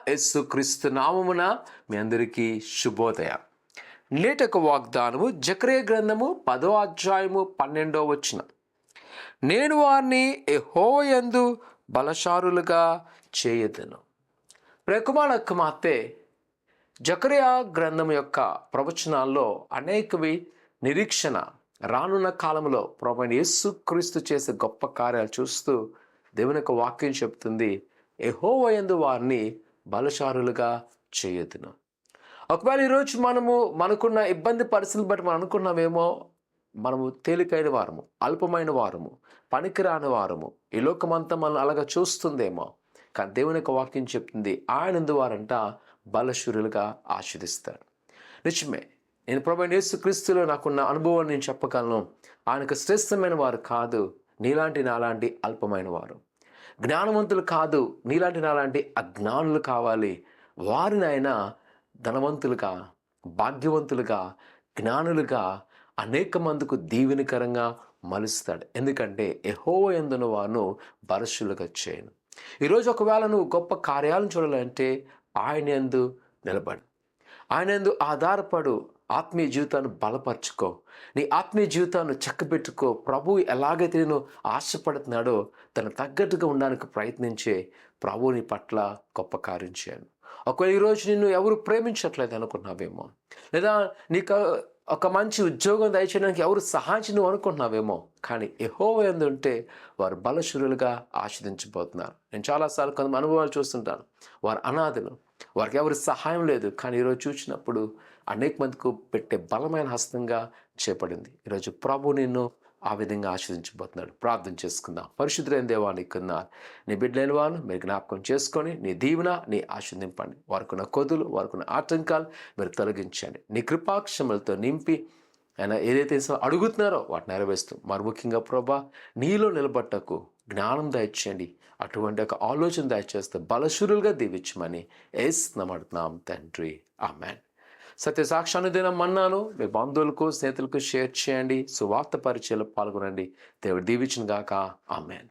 యేసుక్రీస్తు నామమున మీ అందరికీ శుభోదయ. నేటొక వాగ్దానము జకర్యా గ్రంథము 10వ అధ్యాయము 12వ వచనం. నేను వారిని యెహోవా యందు బలశారులుగా చేయెదను. ప్రియకుమార కుమార్తె, జకర్యా గ్రంథం యొక్క ప్రవచనాల్లో అనేకవి నిరీక్షణ, రానున్న కాలంలో ప్రభువైన యేసుక్రీస్తు చేసే గొప్ప కార్యాలు చూస్తూ దేవుని యొక్క వాక్యం చెప్తుంది, యెహోవా యందు వారిని బలశారులుగా చేయెదను. ఒకవేళ ఈరోజు మనకున్న ఇబ్బంది పరిస్థితులు బట్టి మనం అనుకున్నామేమో, మనము తేలికైన వారము, అల్పమైన వారము, పనికిరాని వారము, ఈ లోకమంతా మనల్ని అలాగా చూస్తుందేమో. కానీ దేవుని యొక్క వాక్యం చెప్తుంది, ఆయనందు వారంట బలశూరులుగా ఆశీర్వదిస్తాడు. నిజమే, నేను ప్రభువైన యేసుక్రీస్తులో నాకున్న అనుభవాన్ని నేను చెప్పగలను. ఆయనకు శ్రేష్టమైన వారు కాదు, నీలాంటి నాలాంటి అల్పమైన వారు. జ్ఞానవంతులు కాదు, నీలాంటి నాలాంటి అజ్ఞానులు కావాలి. వారిని ఆయన ధనవంతులుగా, భాగ్యవంతులుగా, జ్ఞానులుగా, అనేక మందికి దీవెనకరంగా మలుస్తాడు. ఎందుకంటే యెహోవా యందున్న వారును బలశాలుగా చేయను. ఈరోజు ఒకవేళ నువ్వు గొప్ప కార్యాలను చూడాలంటే ఆయన యందు నిలబడు, ఆయన యందు ఆధారపడు. ఆత్మీయ జీవితాన్ని బలపరుచుకో, నీ ఆత్మీయ జీవితాన్ని చక్కబెట్టుకో. ప్రభు ఎలాగైతే నేను ఆశపడుతున్నాడో తను తగ్గట్టుగా ఉండడానికి ప్రయత్నించే ప్రభు నీ పట్ల గొప్ప కార్యం చేయను. ఒకవేళ ఈరోజు నిన్ను ఎవరు ప్రేమించట్లేదు అనుకున్నావేమో, లేదా నీకు ఒక మంచి ఉద్యోగం దయచేయడానికి ఎవరు సహాయం నువ్వు అనుకుంటున్నావేమో, కానీ యెహోవా యందు ఉంటే వారు బలశూరులుగా ఆశీర్వదించబోతున్నారు. నేను చాలాసార్లు కొంత అనుభవాలు చూస్తుంటాను. వారు అనాథలు, వారికి ఎవరి సహాయం లేదు. కానీ ఈరోజు చూసినప్పుడు అనేక మందికి పెట్టే బలమైన హస్తంగా చేపడింది. ఈరోజు ప్రభు నిన్ను ఆ విధంగా ఆశీర్వదించబోతున్నాడు. ప్రార్థన చేసుకుందాం. పరిశుద్ధులైన దేవా, నీకున్నారు నీ బిడ్డలైన వారు మీరు జ్ఞాపకం చేసుకొని నీ దీవెన నీ ఆశీర్వదింపండి. వారికున్న కొదులు, వారికున్న ఆటంకాలు మీరు తొలగించండి. నీ కృపాక్షములతో నింపి ఆయన ఏదైతే అడుగుతున్నారో వాటిని నెరవేరుస్తూ, మరి ముఖ్యంగా ప్రభా నీలో నిలబట్టకు జ్ఞానం దయచేయండి. అటువంటి ఒక ఆలోచన దయచేస్తే బలశూరులుగా దీవించమని యేసునామమున తండ్రి, ఆమేన్. సత్య సాక్షానుదినం మన్నాను మీ బంధువులకు, స్నేహితులకు షేర్ చేయండి. సువార్త పరిచయలో పాల్గొనండి. దేవుడు దీవించును గాక. ఆమేన్.